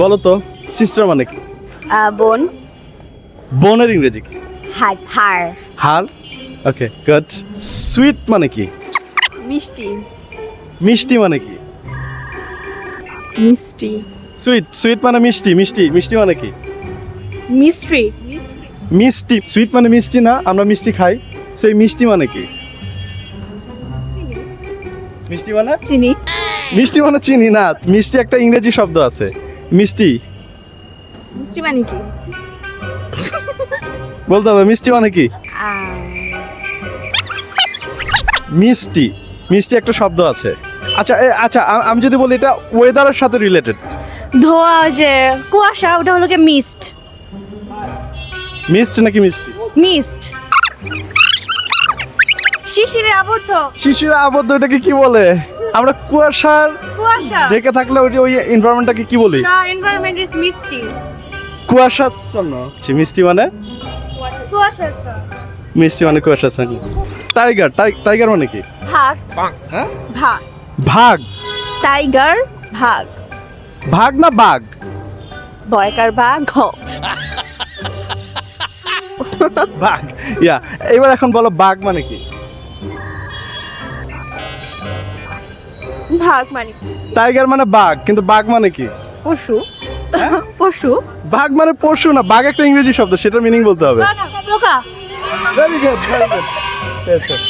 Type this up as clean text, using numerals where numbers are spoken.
বলো তো সিস্টার মানে কি? বোন। বোনের ইংরেজি কি? হার। হার। Okay good. সুইট মানে কি? মিষ্টি। মিষ্টি মানে কি? মিষ্টি। সুইট সুইট মানে মিষ্টি, মিষ্টি মিষ্টি মানে কি? মিষ্টি। মিষ্টি। সুইট মানে মিষ্টি না, আমরা মিষ্টি খাই, সেই মিষ্টি মানে কি? মিষ্টি মানে চিনি। মিষ্টি মানে চিনি না, মিষ্টি একটা ইংরেজি শব্দ আছে, মিষ্টি মিষ্টি মানে কি? বলতে হবে মিষ্টি মানে কি? মিষ্টি, মিষ্টি একটা শব্দ আছে। আচ্ছা আচ্ছা আমি যদি বলি এটা ওয়েদারের সাথে রিলেটেড। ধোয়া, যে কুয়াশা, ওটা হলো কি মিস্ট। মিস্ট নাকি মিষ্টি? মিস্ট। শিশিরে আবদ্ধ। শিশিরে আবদ্ধ, এটাকে কি বলে? আমরা কুয়াশার কুয়াশা। ঢেকে থাকলে ওই এনভায়রনমেন্টটাকে কি বলি? না, এনভায়রনমেন্ট ইজ মিষ্টি। কুয়াশাচ্ছন্ন। মিষ্টি মানে কুয়াশা। মিষ্টি মানে কুয়াশাচ্ছন্ন। টাইগার, টাইগার মানে কি? ভাগ। হ্যাঁ, ভাগ। ভাগ। টাইগার ভাগ। ভাগ না বাঘ? বয়কার বাঘ। বাঘ। ইয়া, এবার এখন বলো বাঘ মানে কি? ভাগ মানে টাইগার মানে বাঘ, কিন্তু বাঘ মানে কি? পশু। পশু। বাঘ মানে পশু না, বাঘ একটা ইংরেজি শব্দ, সেটার মিনিং বলতে হবে। পোকা। Very good, very good.